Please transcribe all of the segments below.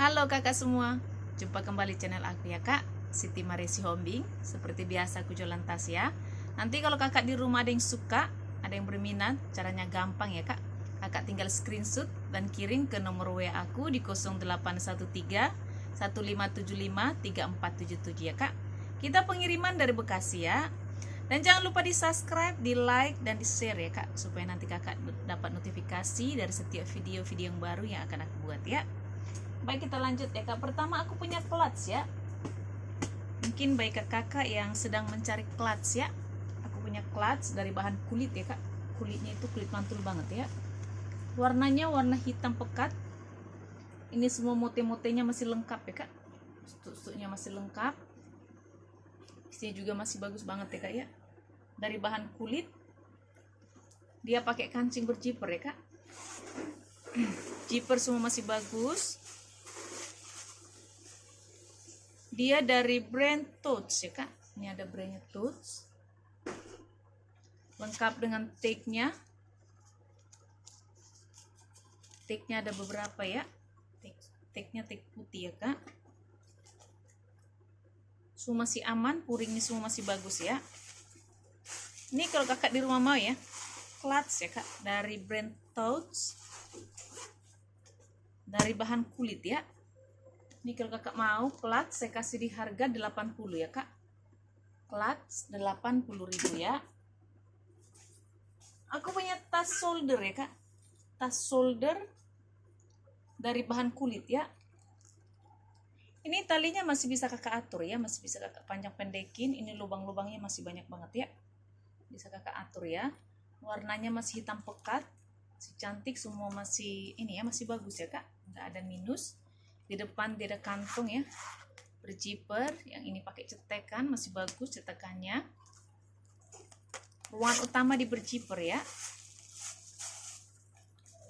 Halo kakak semua, jumpa kembali channel aku ya kak, Siti Maresi Hombing. Seperti biasa aku jualan tas ya. Nanti kalau kakak di rumah ada yang suka, ada yang berminat, caranya gampang ya kak. Kakak tinggal screenshot dan kirim ke nomor WA aku di 0813 1575 3477 ya kak. Kita pengiriman dari Bekasi ya. Dan jangan lupa di subscribe, di like, dan di share ya kak, supaya nanti kakak dapat notifikasi dari setiap video-video yang baru yang akan aku buat ya. Baik, kita lanjut ya kak. Pertama aku punya clutch ya. Mungkin baik kakak yang sedang mencari clutch ya. Aku punya clutch dari bahan kulit ya kak. Kulitnya itu kulit mantul banget ya. Warnanya warna hitam pekat. Ini semua mote-motenya masih lengkap ya kak. Stuk-stuknya masih lengkap. Isinya juga masih bagus banget ya kak ya. Dari bahan kulit. Dia pakai kancing berjiper ya kak. Zipper semua masih bagus. Dia dari brand Touch ya kak. Ini ada brandnya Touch. Lengkap dengan tag-nya. Tag-nya ada beberapa ya. Tag-nya tag putih ya kak. Semua masih aman, puringnya semua masih bagus ya. Ini kalau kakak di rumah mau ya, clutch ya kak, dari brand Touch. Dari bahan kulit ya. Ini kalau kakak mau clutch saya kasih di harga 80 ya kak. Clutch 80.000 ya. Aku punya tas shoulder ya kak. Tas shoulder dari bahan kulit ya. Ini talinya masih bisa kakak atur ya, masih bisa kakak panjang pendekin. Ini lubang-lubangnya masih banyak banget ya. Bisa kakak atur ya. Warnanya masih hitam pekat, masih cantik, semua masih ini ya, masih bagus ya kak. Nggak ada minus. Di depan dia ada kantong ya, berjiper. Yang ini pakai cetekan, masih bagus cetekannya. Ruang utama di berjiper ya.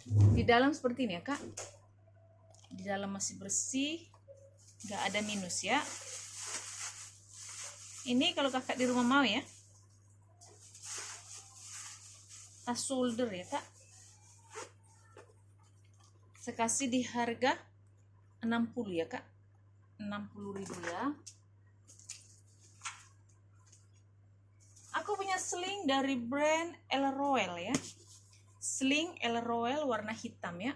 Di dalam seperti ini ya kak. Di dalam masih bersih, nggak ada minus ya. Ini kalau kakak di rumah mau ya, tas shoulder ya kak. Saya kasih di harga 60 ya kak. 60.000 ya. Aku punya sling dari brand El Royal ya. Sling El Royal warna hitam ya.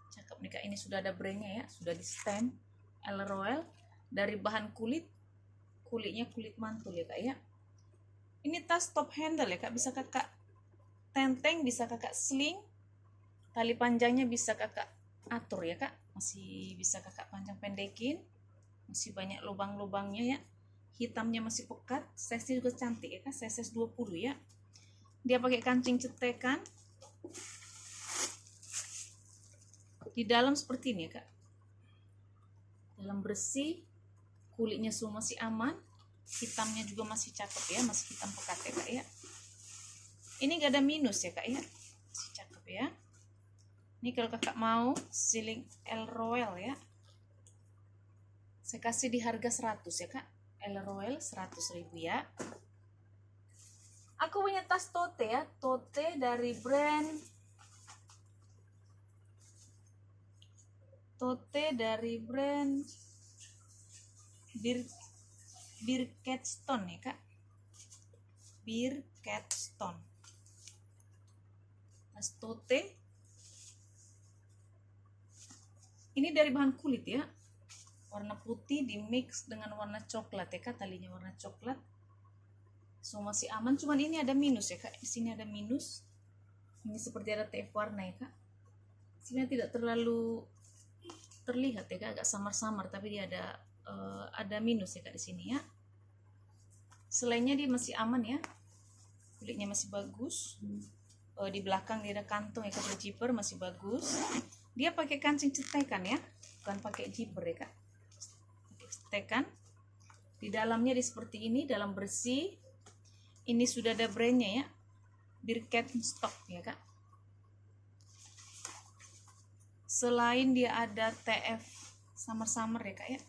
Cakep nih kak, ini sudah ada brandnya ya, sudah di stem. El Royal dari bahan kulit. Kulitnya kulit mantul ya kak ya. Ini tas top handle ya kak, bisa kakak tenteng, bisa kakak sling. Tali panjangnya bisa kakak atur ya kak. Masih bisa kakak panjang pendekin. Masih banyak lubang-lubangnya ya. Hitamnya masih pekat. Size juga cantik ya kak. Size 20 ya. Dia pakai kancing cetekan. Di dalam seperti ini ya kak. Dalam bersih. Kulitnya semua masih aman. Hitamnya juga masih cakep ya. Masih hitam pekat ya kak ya. Ini gak ada minus ya kak ya. Masih cakep ya. Ini kalau kakak mau sling El Royal ya. Saya kasih di harga 100 ya kak. El Royal 100.000 ya. Aku punya tas tote ya. Tote dari brand Birkenstock ya kak. Birkenstock. Tas tote. Ini dari bahan kulit ya. Warna putih di mix dengan warna coklat ya kak. Talinya warna coklat. Semua masih aman. Cuman ini ada minus ya kak. Di sini ada minus. Ini seperti ada TF warna ya kak. Sini tidak terlalu terlihat ya kak. Agak samar-samar. Tapi dia ada minus ya kak di sini ya. Selainnya dia masih aman ya. Kulitnya masih bagus. Di belakang dia ada kantong ya kak. Zipper masih bagus. Dia pakai kancing cetekan ya, bukan pakai zipper ya kak. Pakai cetekan. Di dalamnya di seperti ini, dalam bersih. Ini sudah ada brandnya ya, Birkenstock ya kak. Selain dia ada TF samar-samar ya kak ya.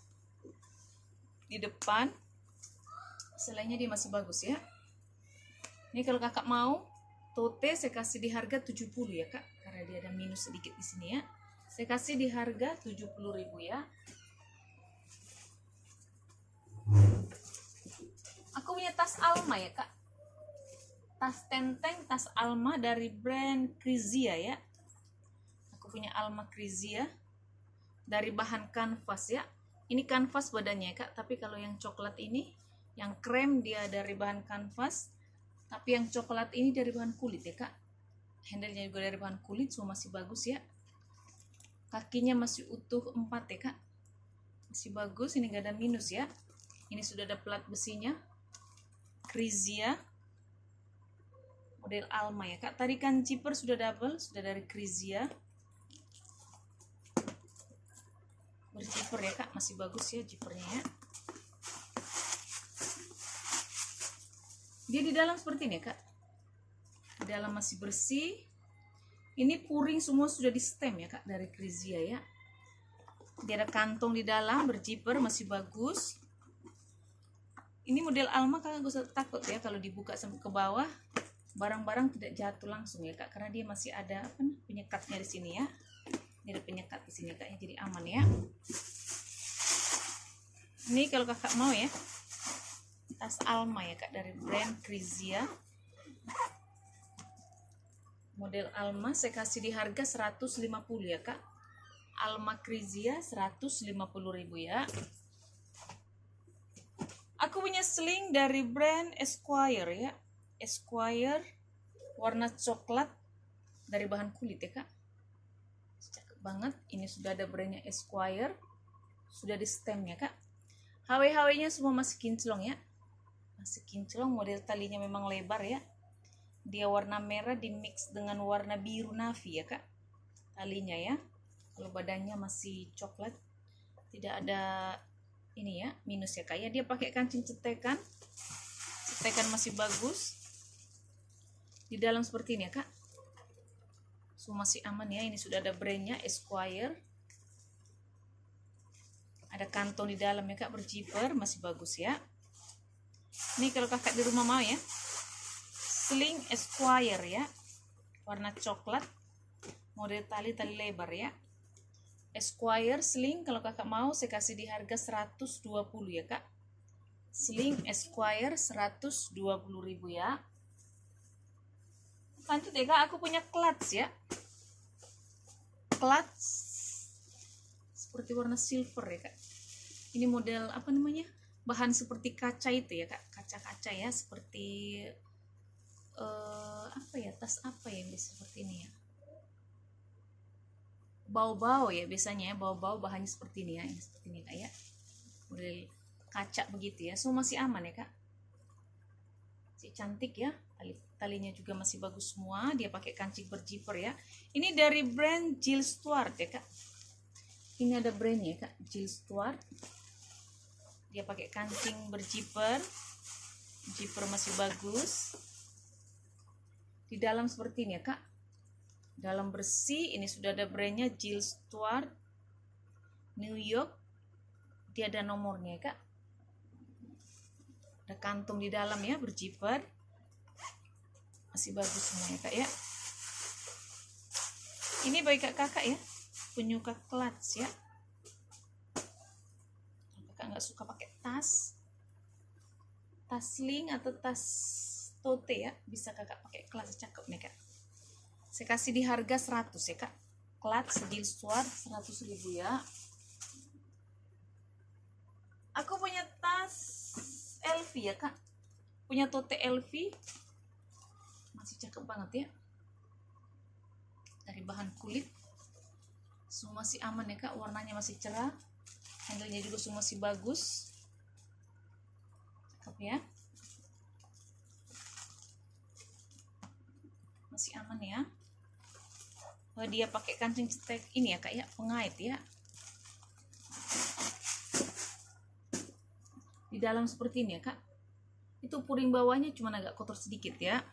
Di depan, selainnya dia masih bagus ya. Ini kalau kakak mau, tote saya kasih di harga 70 ya kak, karena dia ada minus sedikit di sini ya. Saya kasih di harga 70.000 ya. Aku punya tas Alma ya kak, tas tenteng, tas Alma dari brand Krizia ya. Aku punya Alma Krizia dari bahan kanvas ya. Ini kanvas badannya ya kak, tapi kalau yang coklat ini, yang krem dia dari bahan kanvas, tapi yang coklat ini dari bahan kulit ya kak. Handle-nya juga dari bahan kulit, semua masih bagus ya. Kakinya masih utuh 4 ya kak, masih bagus, ini gak ada minus ya. Ini sudah ada plat besinya, Krizia model Alma ya kak. Tarikan zipper sudah double, sudah dari Krizia, berzipper ya kak, masih bagus ya zippernya ya. Dia di dalam seperti ini ya kak, di dalam masih bersih. Ini puring semua sudah di stem ya kak, dari Krizia ya. Dia ada kantong di dalam, berzipper, masih bagus. Ini model Alma kakak gak usah takut ya, kalau dibuka sampai ke bawah barang-barang tidak jatuh langsung ya kak, karena dia masih ada penyekatnya di sini ya. Ini ada penyekat di sini kak, jadi aman ya. Ini kalau kakak mau ya, tas Alma ya kak, dari brand Krizia. Model Alma saya kasih di harga 150 ya kak. Alma Krizia 150.000 ya. Aku punya sling dari brand Esquire ya. Esquire warna coklat dari bahan kulit ya kak. Cakep banget. Ini sudah ada brandnya Esquire, sudah di stem ya kak. HW-HW-nya semua masih kinclong ya. Masih kinclong, model talinya memang lebar ya. Dia warna merah di mix dengan warna biru navy ya kak. Talinya ya. Kalau badannya masih coklat, tidak ada ini ya, minus ya kak ya. Dia pakai kancing cetekan, cetekan masih bagus. Di dalam seperti ini ya kak, semua masih aman ya. Ini sudah ada brandnya Esquire, ada kantong di dalam ya kak, berzipper, masih bagus ya. Ini kalau kakak di rumah mau ya, sling Esquire ya, warna coklat, model tali lebar ya. Esquire sling kalau kakak mau saya kasih di harga 120 ya kak. Sling Esquire 120.000 ya. Lanjut ya kak, aku punya clutch ya. Clutch seperti warna silver ya kak. Ini model apa namanya, bahan seperti kaca itu ya kak, kaca-kaca ya, seperti apa ya, tas apa ya yang bisa seperti ini ya, bau-bau ya biasanya ya, bau-bau bahannya seperti ini ya, ini seperti ini kak ya, model kaca begitu ya. Semua masih aman ya kak, masih cantik ya. Talinya juga masih bagus semua. Dia pakai kancing berzipper ya. Ini dari brand Jill Stuart ya kak. Ini ada brandnya ya kak, Jill Stuart. Dia pakai kancing berzipper, zipper masih bagus. Di dalam seperti ini ya kak, dalam bersih. Ini sudah ada brandnya Jill Stuart New York. Dia ada nomornya ya kak, ada kantung di dalam ya, berzipper, masih bagus semua ya kak ya. Ini bagi kakak ya, penyuka clutch ya. Kakak nggak suka pakai tas sling atau tas tote ya, bisa kakak pakai clutch, cakep nih kak. Saya kasih di harga 100 ya kak. Clutch Jill Stuart 100.000 ya. Aku punya tas LV ya kak, punya tote LV, masih cakep banget ya, dari bahan kulit. Semua masih aman ya kak, warnanya masih cerah, handle-nya juga semua masih bagus, cakep ya, masih aman ya. Dia pakai kancing cetek ini ya kak ya, pengait ya. Di dalam seperti ini ya kak. Itu puring bawahnya cuma agak kotor sedikit ya.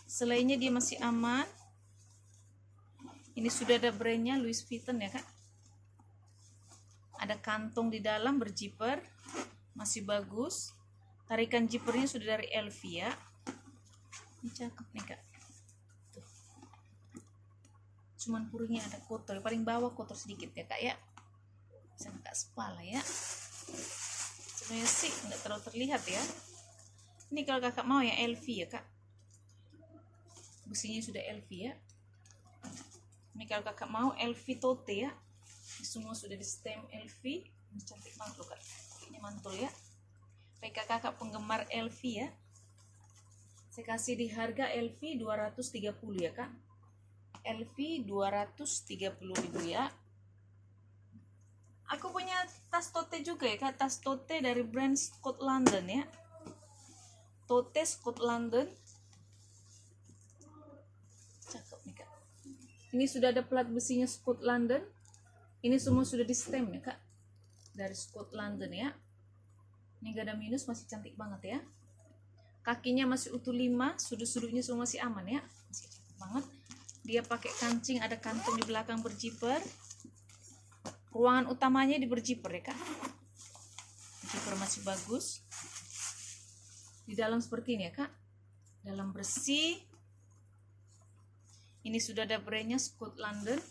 Selainnya dia masih aman. Ini sudah ada brandnya Louis Vuitton ya kak. Ada kantong di dalam, berzipper, masih bagus. Tarikan zippernya sudah dari LV ya. Ini cakep nih kak. Tuh. cuman puringnya ada kotor, paling bawah kotor sedikit ya kak ya, bisa kakak spal ya. Sebenarnya sih nggak terlalu terlihat ya. Ini kalau kakak mau ya LV ya kak, besinya sudah LV ya. Ini kalau kakak mau LV tote ya, ini semua sudah di stem LV. Ini cantik banget loh kak, ini mantul ya. Baik kakak penggemar LV ya, saya kasih di harga LV 230 ya kak, LV 230.000 ya. Aku punya tas tote juga ya kak, tas tote dari brand Scott London ya, tote Scott London, cakep nih kak. Ini sudah ada plat besinya Scott London, ini semua sudah di stem ya kak, dari Scott London ya. Ini gak ada minus, masih cantik banget ya. Kakinya masih utuh 5, sudut-sudutnya semua masih aman ya, masih cantik banget. Dia pakai kancing, ada kantong di belakang berzipper. Ruangan utamanya di berzipper ya kak, zipper masih bagus. Di dalam seperti ini ya kak, dalam bersih. Ini sudah ada brandnya Scott London.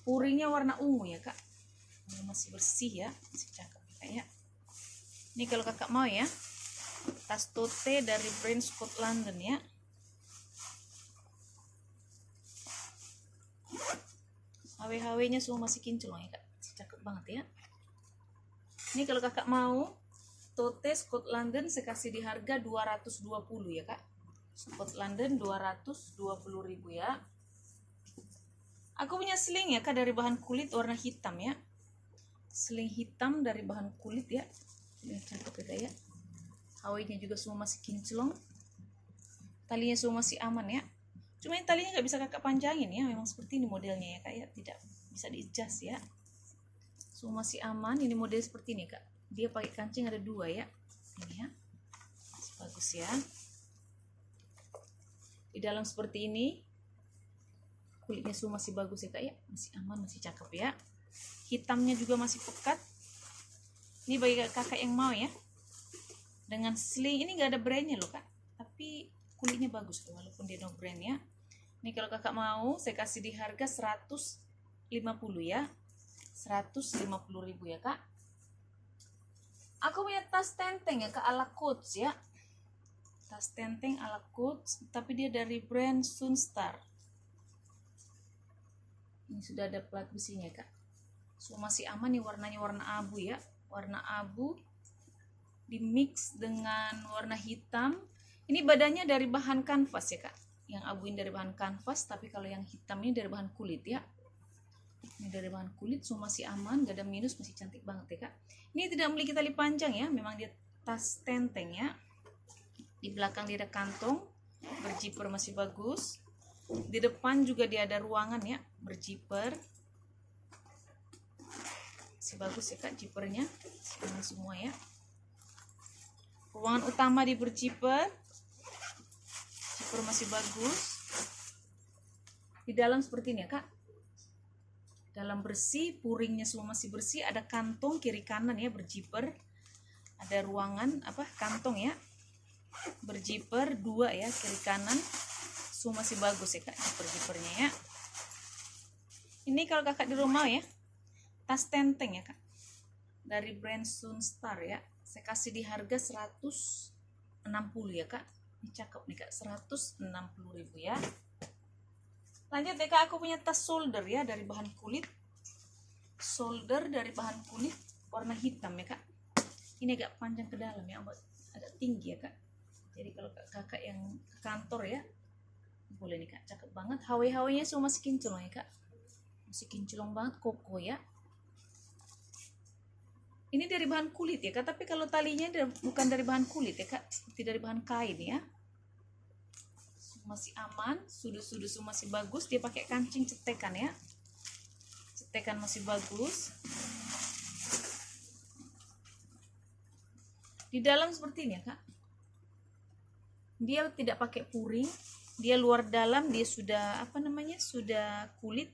Puringnya warna ungu ya kak, ini masih bersih ya, masih cakep ya. Ini kalau kakak mau ya, tas tote dari brand Scott London ya. HW-HW-nya semua masih kinclong ya kak, masih cakep banget ya. Ini kalau kakak mau tote Scott London, saya kasih di harga 220 ya kak. Scott London 220.000 ya. Aku punya sling ya kak, dari bahan kulit warna hitam ya, sling hitam dari bahan kulit ya. Ini cakep ya. HW-nya juga semua masih kinclong, talinya semua masih aman ya. Cuma ini talinya nggak bisa kakak panjangin ya, memang seperti ini modelnya ya kak ya, tidak bisa di adjust ya. Semua masih aman. Ini model seperti ini kak, dia pakai kancing ada 2 ya, ini ya, masih bagus ya. Di dalam seperti ini, kulitnya semua masih bagus ya kak ya, masih aman, masih cakep ya. Hitamnya juga masih pekat. Ini bagi kakak yang mau ya, dengan sling. Ini nggak ada brandnya loh kak, tapi kulitnya bagus loh, walaupun dia no brand ya. Ini kalau kakak mau, saya kasih di harga 150 ya, 150.000 ya kak. Aku punya tas tenteng ya kak, ala Coach ya, tas tenteng ala Coach, tapi dia dari brand Sunstar. Ini sudah ada plat besinya kak, semua masih aman. Nih warnanya warna abu ya, warna abu di mix dengan warna hitam. Ini badannya dari bahan kanvas ya kak, yang abu ini dari bahan kanvas, tapi kalau yang hitam ini dari bahan kulit ya. Ini dari bahan kulit, semua masih aman, gak ada minus, masih cantik banget ya kak. Ini tidak memiliki tali panjang ya, memang dia tas tenteng ya. Di belakang dia ada kantong, berzipper masih bagus. Di depan juga dia ada ruangan ya, berzipper masih bagus ya kak, zippernya semua ya. Ruangan utama di berzipper, zipper masih bagus. Di dalam seperti ini ya kak, dalam bersih, puringnya semua masih bersih. Ada kantong kiri kanan ya, berzipper. Ada ruangan kantong ya, berzipper 2 ya, kiri kanan. Semua masih bagus ya kak, zipper-zippernya ya. Ini kalau kakak di rumah ya, tas tenteng ya kak, dari brand Sunstar ya, saya kasih di harga 160 ya kak. Ini cakep nih kak, 160.000 ya. Lanjut ya kak, aku punya tas shoulder ya, dari bahan kulit. Shoulder dari bahan kulit warna hitam ya kak. Ini agak panjang ke dalam ya, agak tinggi ya kak. Jadi kalau kakak yang ke kantor ya, boleh nih kak, cakep banget. HW-HW nya semua masih kinclong ya kak, masih kinclong banget, koko ya. Ini dari bahan kulit ya kak, tapi kalau talinya bukan dari bahan kulit ya kak, seperti dari bahan kain ya. Masih aman, sudut-sudut semua masih bagus. Dia pakai kancing cetekan ya, cetekan masih bagus. Di dalam seperti ini ya kak, dia tidak pakai puring, dia luar dalam, dia sudah sudah kulit.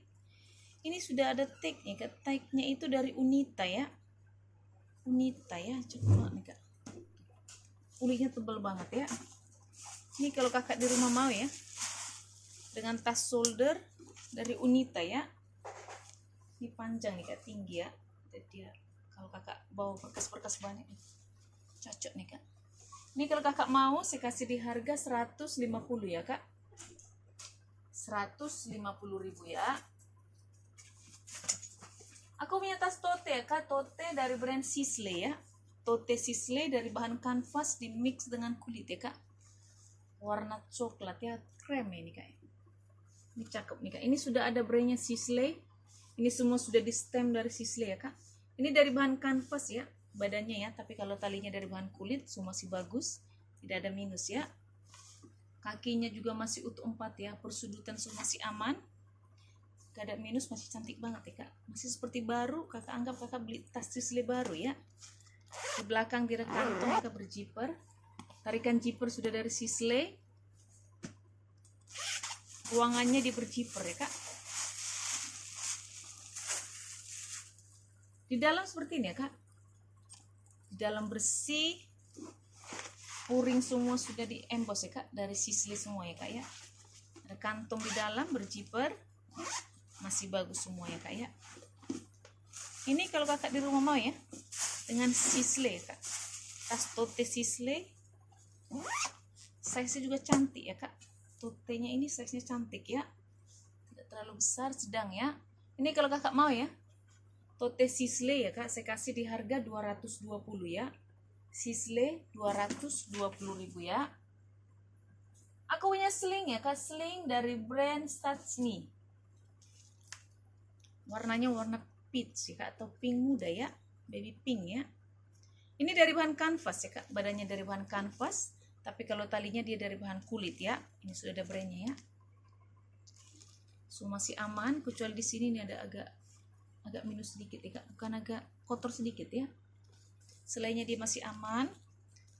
Ini sudah ada tagnya kak, tagnya itu dari Unita ya, Unita ya, cepet banget nih kak, kulitnya tebal banget ya. Ini kalau kakak di rumah mau ya, dengan tas shoulder dari Unita ya. Ini panjang nih kak, tinggi ya. Jadi ya, kalau kakak bawa berkas-berkas banyak nih, cocok nih kak. Ini kalau kakak mau saya kasih di harga 150 ya kak. 150.000 ya. Aku punya tas tote ya kak, tote dari brand Sisley ya. Tote Sisley dari bahan kanvas di mix dengan kulit ya kak. Warna coklat ya, krem ya ini kak. Ini cakep nih kak. Ini sudah ada brandnya Sisley. Ini semua sudah di stem dari Sisley ya kak. Ini dari bahan kanvas ya, badannya ya. Tapi kalau talinya dari bahan kulit, semua masih bagus. Tidak ada minus ya. Kakinya juga masih utuh 4 ya. Persudutan semua masih aman. Gak ada minus, masih cantik banget ya kak. Masih seperti baru. Kakak anggap kakak beli tas Sisley baru ya. Di belakang tidak kantong kakak berjiper. Tarikan zipper sudah dari Sisley. Ruangannya di berjiper ya kak. Di dalam seperti ini ya kak. Di dalam bersih. Puring semua sudah di emboss ya kak. Dari Sisley semua ya kak ya. Ada kantong di dalam berjiper. Masih bagus semua ya kak ya. Ini kalau kakak di rumah mau ya. Dengan Sisley ya kak. Tas tote Sisley. Size-nya juga cantik ya kak. Totenya ini size-nya cantik ya. Tidak terlalu besar, sedang ya. Ini kalau kakak mau ya. Tote Sisley ya kak, saya kasih di harga 220 ya. Sisley 220.000 ya. Aku punya sling ya kak, sling dari brand Statsny. Warnanya warna peach ya kak, atau pink muda ya, baby pink ya. Ini dari bahan kanvas ya kak, badannya dari bahan kanvas, tapi kalau talinya dia dari bahan kulit ya. Ini sudah ada brandnya ya. So masih aman, kecuali di sini ini ada agak minus sedikit ya kak, bukan agak kotor sedikit ya. Selainnya dia masih aman,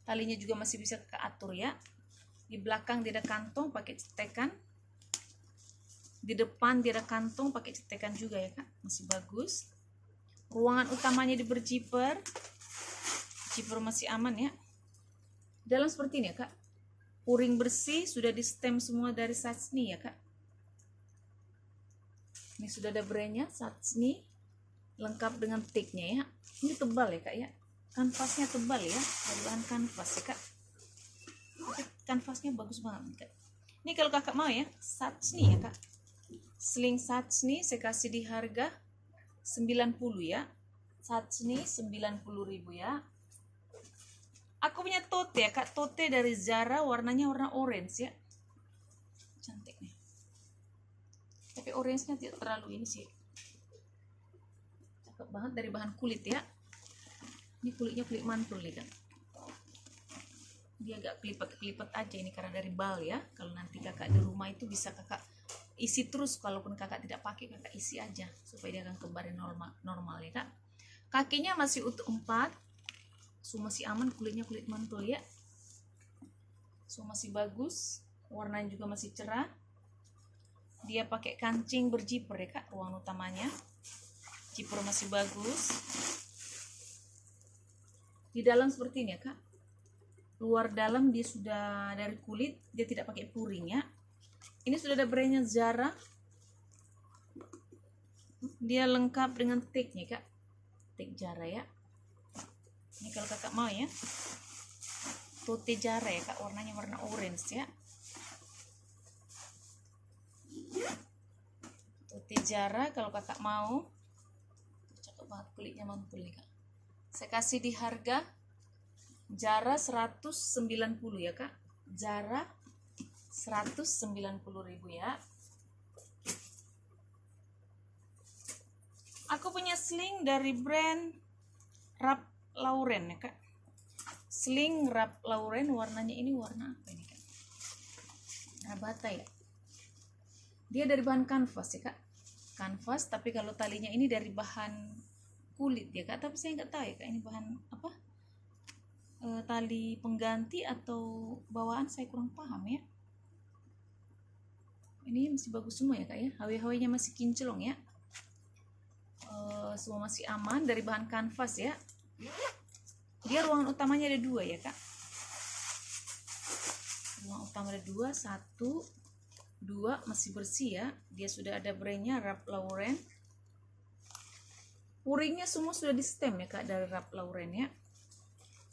talinya juga masih bisa keatur ya. Di belakang dia ada kantong pakai cetekan, di depan dia ada kantong pakai cetekan juga ya kak, masih bagus. Ruangan utamanya di berjiper, zipper masih aman ya. Dalam seperti ini ya kak, puring bersih, sudah di stem semua dari Statsny ya kak. Ini sudah ada brandnya Statsny, lengkap dengan tag-nya ya. Ini tebal ya kak ya, kanvasnya tebal ya, dari bahan kanvas ya kak. Kanvasnya bagus banget nih kak. Ini kalau kakak mau ya, Statsny ya kak. Sling Statsny saya kasih di harga 90 ya. Statsny 90.000 ya. Aku punya tote ya kak, tote dari Zara, warnanya warna orange ya. Cantik nih. Tapi orange-nya tidak terlalu ini sih. Cakep banget, dari bahan kulit ya. Ini kulitnya kulit mantul nih kan. Dia agak kelipat-kelipat aja ini karena dari bal ya. Kalau nanti kakak di rumah itu bisa kakak isi terus, kalaupun kakak tidak pakai kakak isi aja supaya dia akan kembali normal ya kak. Kakinya masih utuh 4. So masih aman, kulitnya kulit mantul ya. So masih bagus, warnanya juga masih cerah. Dia pakai kancing berjiper ya kak, ruang utamanya. Zipper masih bagus. Di dalam seperti ini ya kak. Luar dalam dia sudah dari kulit, dia tidak pakai puring ya. Ini sudah ada brandnya Zara. Dia lengkap dengan tag-nya kak. Tag Zara ya. Ini kalau kakak mau ya, tote Zara ya kak, warnanya warna orange ya. Tote Zara kalau kakak mau, cakep banget, kulitnya mantul nih kak. Saya kasih di harga Zara 190 ya kak. Zara 190.000 ya. Aku punya sling dari brand Ralph Lauren ya kak. Sling Ralph Lauren, warnanya ini warna apa ini kak? Warna bata ya. Dia dari bahan kanvas ya kak. Kanvas, tapi kalau talinya ini dari bahan kulit ya kak. Tapi saya nggak tahu ya kak, ini bahan apa? Tali pengganti atau bawaan, saya kurang paham ya. Ini masih bagus semua ya kak ya. Hawi-hawinya masih kinclong ya. Semua masih aman, dari bahan kanvas ya. Dia ruangan utamanya ada 2 ya kak. Ruang utama ada 2, 1 2 masih bersih ya. Dia sudah ada brandnya Ralph Lauren. Puringnya semua sudah di stem ya kak, dari Ralph Lauren ya.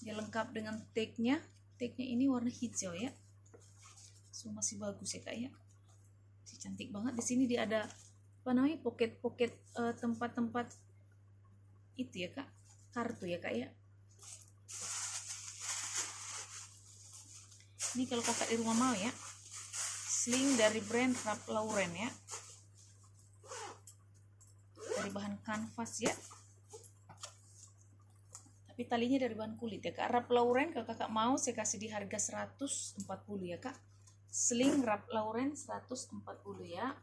Dia lengkap dengan tagnya. Tagnya ini warna hijau ya. So masih bagus ya kak ya. Masih cantik banget. Di sini dia ada apa namanya, pocket tempat-tempat itu ya kak, kartu ya kak ya. Ini kalau kakak di rumah mau ya, sling dari brand Ralph Lauren ya, dari bahan kanvas ya, tapi talinya dari bahan kulit ya kak. Ralph Lauren kalau kakak mau saya kasih di harga 140 ya kak. Sling Ralph Lauren 140 ya.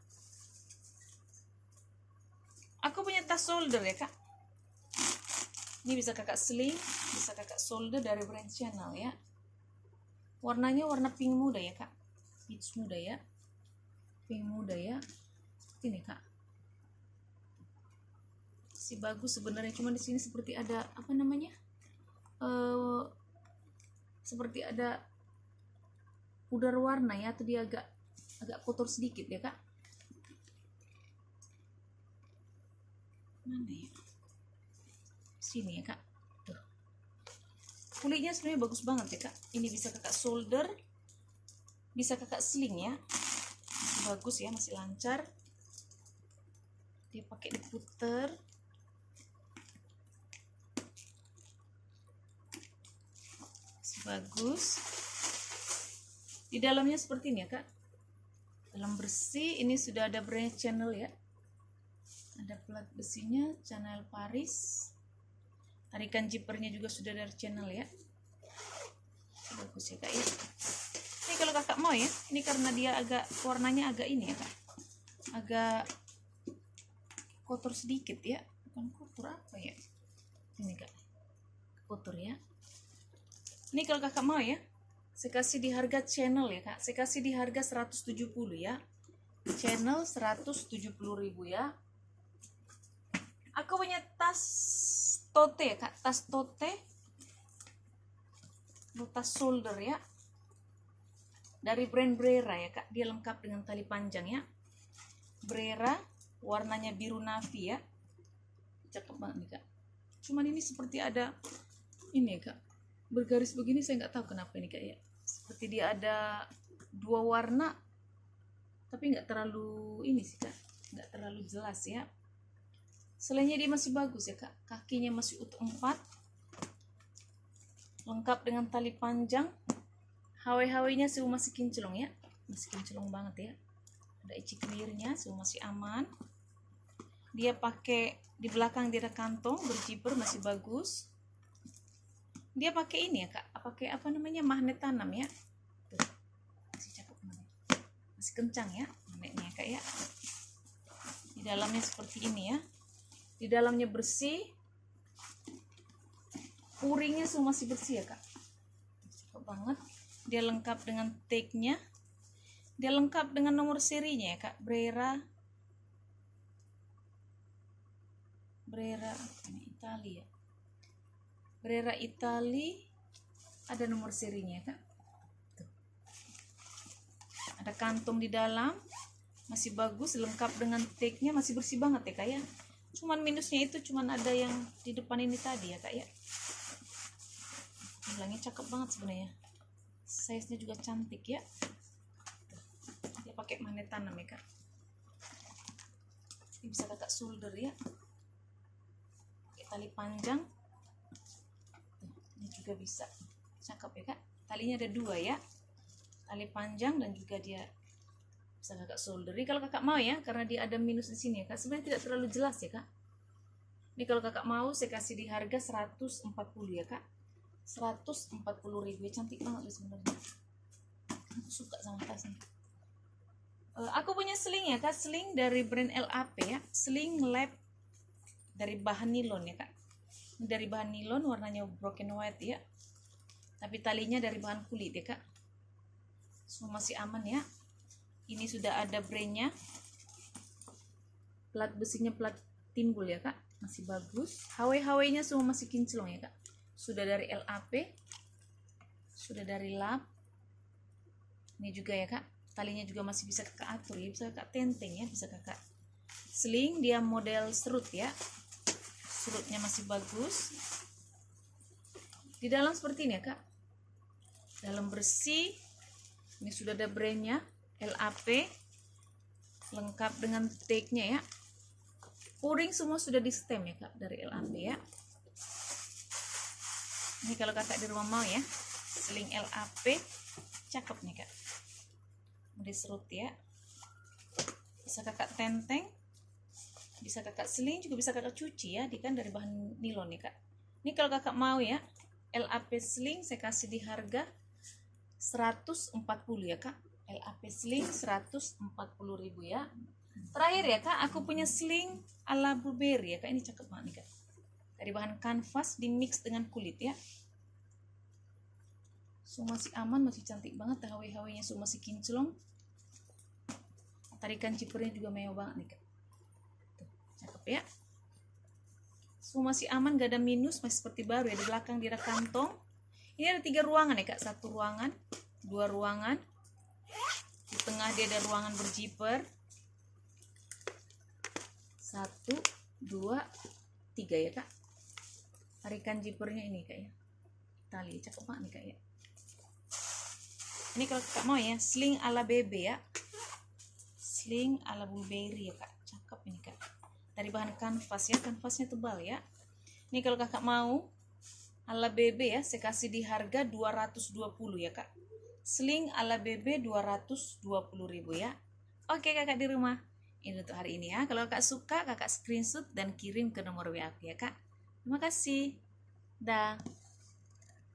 Aku punya tas shoulder ya kak. Ini bisa kakak sling, bisa kakak shoulder dari brand Chanel ya. Warnanya warna pink muda ya kak, peach muda ya, pink muda ya. Ini kak, si bagus sebenarnya, cuma di sini seperti ada apa namanya, seperti ada pudar warna ya, atau dia agak kotor sedikit ya kak. Mana ya, sini ya kak. Tuh, kulitnya sebenarnya bagus banget ya kak. Ini bisa kakak shoulder, bisa kakak sling ya, masih bagus ya, masih lancar. Dia pakai diputer. Bagus. Di dalamnya seperti ini ya kak, dalam bersih. Ini sudah ada brand Chanel ya, ada plat besinya Chanel Paris. Tarikan zippernya juga sudah dari Chanel ya, bagus ya kak ya. Ini kalau kakak mau ya, ini karena dia agak warnanya agak ini ya kak, agak kotor sedikit ya, bukan kotor apa ya, ini kak, kotor ya. Ini kalau kakak mau ya, saya kasih di harga Chanel ya kak, saya kasih di harga 170 ya. Chanel 170.000 ya. Aku punya tas tote ya kak, tas tote, tas shoulder ya, dari brand Brera ya kak. Dia lengkap dengan tali panjang ya, Brera, warnanya biru navy ya, cakep banget nih kak. Cuman ini seperti ada ini ya kak, bergaris begini, saya nggak tahu kenapa ini kak ya, seperti dia ada 2 warna, tapi nggak terlalu ini sih kak, nggak terlalu jelas ya. Selainnya dia masih bagus ya kak, kakinya masih utuh 4, lengkap dengan tali panjang. HW-HW-nya semua masih kinclong ya, masih kinclong banget ya, ada eci clear-nya, semua masih aman. Dia pakai di belakang, dia ada kantong berzipper, masih bagus. Dia pakai ini ya kak, pakai apa namanya, magnet tanam ya. Tuh, masih cakep banget, masih kencang ya magnetnya kak ya. Di dalamnya seperti ini ya, di dalamnya bersih, puringnya semua masih bersih ya kak, cakep banget. Dia lengkap dengan tagnya, dia lengkap dengan nomor serinya ya kak, Brera ini Italia ya, Brera Italia, ada nomor serinya kak. Tuh, ada kantong di dalam, masih bagus, lengkap dengan tagnya, masih bersih banget ya kak ya. Cuman minusnya itu cuman ada yang di depan ini tadi ya kak ya. Bilangnya cakep banget sebenarnya, size nya juga cantik ya. Dia pakai magnet tanam ya kak. Ini bisa kakak shoulder ya, pakai tali panjang. Ini juga bisa, cakep ya kak. Talinya ada 2 ya, tali panjang dan juga dia bisa kakak shoulder. Ini kalau kakak mau ya, karena dia ada minus di sini ya kak, sebenarnya tidak terlalu jelas ya kak. Ini kalau kakak mau saya kasih di harga 140 ya kak, 140.000 ya, cantik banget ya sebenarnya. Aku suka sama tasnya. Aku punya sling ya kak, sling dari brand LAP ya, sling lap dari bahan nilon ya kak. Ini dari bahan nilon, warnanya broken white ya, tapi talinya dari bahan kulit ya kak. Semua masih aman ya. Ini sudah ada brandnya, plat besinya plat timbul ya kak, masih bagus. HW-HW nya semua masih kinclong ya kak, sudah dari LAP, sudah dari lap. Ini juga ya kak, talinya juga masih bisa kakak atur ya, bisa kakak tenteng ya, bisa kakak sling. Dia model serut ya, serutnya masih bagus. Di dalam seperti ini ya kak, dalam bersih. Ini sudah ada brandnya, LAP, lengkap dengan tag-nya ya. O-ring semua sudah di stem ya kak, dari LAP ya. Ini kalau kakak di rumah mau ya, sling LAP, cakep nih kak, model serut ya. Bisa kakak tenteng, bisa kakak sling, juga bisa kakak cuci ya, kan dari bahan nilon nih kak. Ini kalau kakak mau ya, LAP sling saya kasih di harga 140 ya kak. LAP sling 140.000 ya. Terakhir ya kak, aku punya sling ala blueberry ya kak, ini cakep banget nih kak, dari bahan kanvas di mix dengan kulit ya. So masih aman, masih cantik banget, HW-HW nya so masih kinclong. Tarikan cipernya juga mewah banget nih kak. Tuh, cakep ya. So masih aman, gak ada minus, masih seperti baru ya. Di belakang dia ada kantong. Ini ada 3 ruangan ya kak, 1 ruangan, 2 ruangan. Di tengah dia ada ruangan berjiper. 1, 2, 3 ya kak. Tarikan jipernya ini kak ya, tali cakep banget nih kak ya. Ini kalau kakak mau ya, sling ala bebe ya, sling ala blueberry ya kak, cakep ini kak, dari bahan kanvas ya, kanvasnya tebal ya. Ini kalau kakak mau ala bebe ya, saya kasih di harga 220 ya kak, sling ala bebe 220.000 ya. Oke kakak di rumah, ini untuk hari ini ya. Kalau kakak suka, kakak screenshot dan kirim ke nomor WA aku ya kak. Terima kasih. Dah.